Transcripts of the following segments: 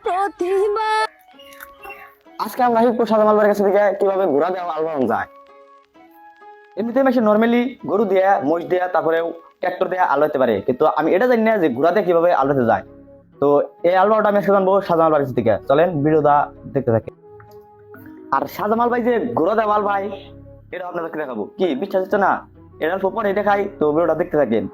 প্রতিভা। আজকে আমরা হিপু সাজামাল বাড়ির কাছে থেকে কিভাবে ঘোড়া দেওয়া আলবাম যায়। এমনিতে মেশিন নর্মালি গরু দেয়া, মোষ দেয়া, তারপরে ট্রাক্টর দেয়া আলো হতে পারে, কিন্তু আমি এটা জানি না যে ঘোড়া দিয়ে কিভাবে আলো হতে যায়। তো এই আলবামটা আমি আজকে জানবো সাজামাল বাড়ির কাছ থেকে। চলেন ভিডিওটা দেখতে থাকি। আর সাজামাল ভাই যে ঘোড়া দেওয়াল ভাই, এটা আপনাদেরকে দেখাবো। কি বিশ্বাস হচ্ছে না? এটার পরে দেখাই, তো ভিডিওটা দেখতে থাকেন।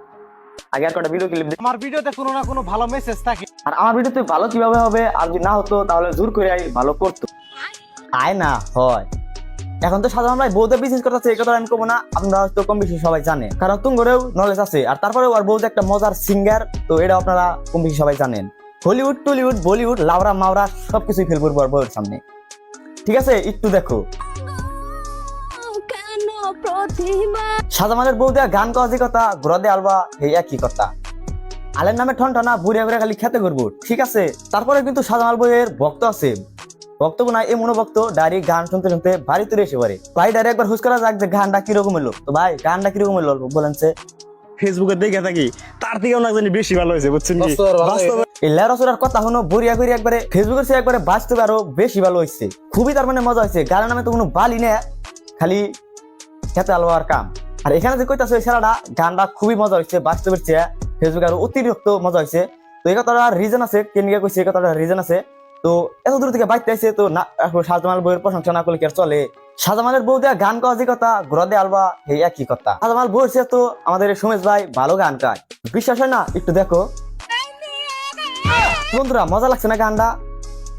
আগে আর কটা ভিডিও ক্লিপ। আমার ভিডিওতে কোনো না কোনো ভালো মেসেজ থাকে। আর আমার ভিডিওতে ভালো কিভাবে হবে, আর যদি না হতো তাহলে জোর করে ভালো করতো। আয় না হয়। এখন তো সাধারণ ভাই বউদের বিজনেস করতেছে, এই কথা আমি কমো না, আপনারা হয়তো কম বেশি সবাই জানেন, কারণ তুঙ্গরেও নলেজ আছে। আর তারপরে আর বউ একটা মজার সিঙ্গার, তো এটা আপনারা কম বেশি সবাই জানেন। হলিউড, টলিউড, বলিউড, লাউরা মাওরা সবকিছুই ফেল করবো আর বউয়ের সামনে। ঠিক আছে, একটু দেখো। কেন প্রতিভা? সাজামালের বউ দেয়া গান কাজী কথা, ঘোরা দিয়ে আলবা এই একই কথা। আলের নামে ঠনঠনা বুড়িয়া বুড়িয়া খালি খেতে করবো, ঠিক আছে। তারপরে কিন্তু সাজামাল বইয়ের ভক্ত আছে, বক্তব্য নাই এমন ভক্ত ডাইরি গান শুনতে শুনতে বাড়ি তুলে এসে পারে। ভাই ডাইরি একবার হুস করা যাক যে গানটা কিরকম এলো। তো ভাই গানটা কিরকম এলো বলেন। ফেসবুকে দেখে থাকি, তার থেকেও না জানি বেশি ভালো হয়েছে, বুঝছেন কি? বাস্তবে এই লেরসুরার কথা হলো বরিয়া করি একবারে ফেসবুকের সে একবারে বাস্তবে আরো বেশি ভালো হয়েছে। খুবই তার মানে মজা হয়েছে। গানের নামে তো কোনো বালি না, খালি খেতে আলোয়ার কাম। আর এখানে যে কইতাছে ওই ছেলেটা, গানটা খুবই মজা হয়েছে, বাস্তবের চেয়ে ফেসবুকে আরো অতিরিক্ত মজা হয়েছে। তো এই কথাটা রিজন আছে, কেন নিয়ে কইছে এই কথাটা রিজন আছে। তো এত দূর থেকে বাইতে আইছে, তো না সাজামাল বউয়ের প্রশংসা না করলে কি আর চলে? সাজামালের বউ দেয়া গান কাজী কথা, ঘোরা দিয়ে আলবা এই একই কথা। সাজামাল বউয়ের চেয়ে তো আমাদের সোমেশ ভাই ভালো গান গায়, বিশ্বাস হয় না? একটু দেখো বন্ধুরা, মজা লাগছে না গানটা?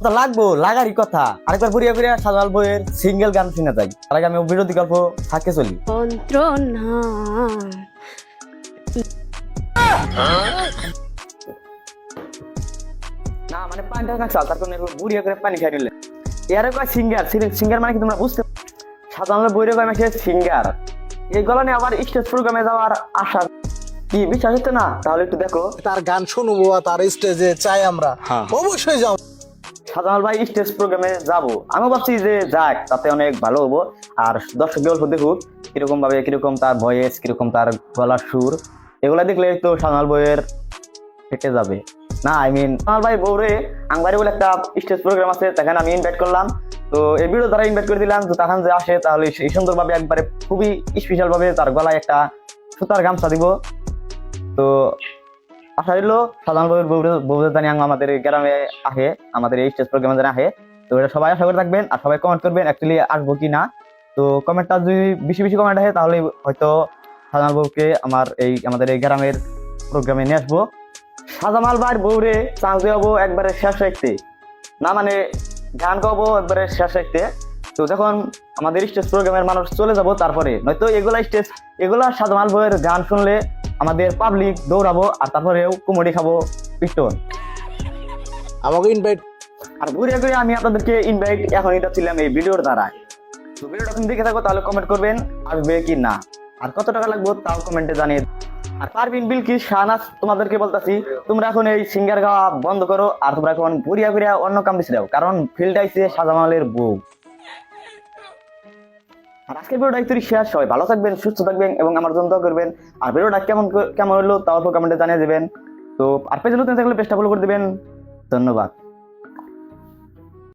তো লাগবো, লাগারই কথা। আরেকবার বুড়িয়া বুড়িয়া সাজামাল বউয়ের সিঙ্গেল গান শুনে যাই। তার আগে আমি বিরোধী গল্প থাকে চলি। যন্ত্রণা না মানে পানিটা না চাল, তার কারণে বুড়িয়া করে পানি খাই নিলে এর কয় সিঙ্গার। সিঙ্গার মানে কি তোমরা বুঝতে? সাধারণত বইরে কয় মাসে সিঙ্গার। এই গলা নিয়ে আবার স্টেজ প্রোগ্রামে যাওয়ার আশা, কি বিশ্বাস হচ্ছে না? তাহলে একটু দেখো। তার গান শুনবো, তার স্টেজে চাই আমরা, অবশ্যই যাও। সাধারণ ভাই স্টেজ প্রোগ্রামে যাবো, আমি ভাবছি যে যাক, তাতে অনেক ভালো হবো। আর দর্শক অল্প দেখুক কিরকম ভাবে, কিরকম তার ভয়েস, কিরকম তার গলার সুর, এগুলা দেখলে তো সাধারণ বইয়ের ফেটে যাবে। না আই মিন সাধারণ ভাই বউরে আংবাড়ি বলে একটা স্টেজ প্রোগ্রাম আছে, সেখানে আমি ইনভাইট করলাম। তো এই ভিডিও দ্বারা ইনভাইট করে দিলাম। তো তখন যে আসে তাহলে এই সুন্দরভাবে একবারে খুবই স্পেশাল ভাবে তার গলায় একটা সুতার গামছা দিব। তো আশা রইল সাধারণ বউদের জানি আমাদের গ্রামে আহে, আমাদের এই স্টেজ প্রোগ্রামে জানি আহে। তো এটা সবাই আশা করে থাকবেন, আর সবাই কমেন্ট করবেন অ্যাকচুয়ালি আসবো কি না। তো কমেন্টটা যদি বেশি বেশি কমেন্ট আসে তাহলে হয়তো সাজামাল বউকে আমাদের এই গ্রামের প্রোগ্রামে নিয়ে আসবো। সাজামাল ভাইয়ের বউরে চান্স দেবো একবারে শেষ রাখতে, না মানে গান গাবো একবারে শেষ রাখতে। তো যখন আমাদের স্টেজ প্রোগ্রামের মানুষ চলে যাবো তারপরে, নয়তো এগুলা সাজামাল বউয়ের গান শুনলে আমাদের পাবলিক দৌড়াবো, আর তারপরেও কুমড়ি খাবো পিটন। আমাকে ইনভাইট। আর ঘুরে ঘুরে আমি আপনাদেরকে ইনভাইট এখন এটা ছিলাম এই ভিডিওর দ্বারা। তো ভিডিওটা তুমি দেখে থাকো, তাহলে কমেন্ট করবেন আসবে কি না, আর কত টাকা লাগবে তাও কমেন্টে জানিয়ে। আর পারবিন বিলকিস শাহনাজ তোমাদেরকে বলতাছি, তোমরা এখন এই সিঙ্গার গাওয়া বন্ধ করো, আর তোমরা এখন ঘুরিয়া ঘুরিয়া অন্য কাম বেশি দাও, কারণ ফিল্ড আইছে সাজামালের বউ। আর আজকের ভিডিওটা একটু শেয়ার, সবাই ভালো থাকবেন, সুস্থ থাকবেন এবং আমার জন্য দোয়া করবেন। আর ভিডিওটা কেমন হলো তাও কমেন্টে জানিয়ে দেবেন। তো আর পেজে নতুন থাকলে পেজটা ফলো করে দিবেন। ধন্যবাদ।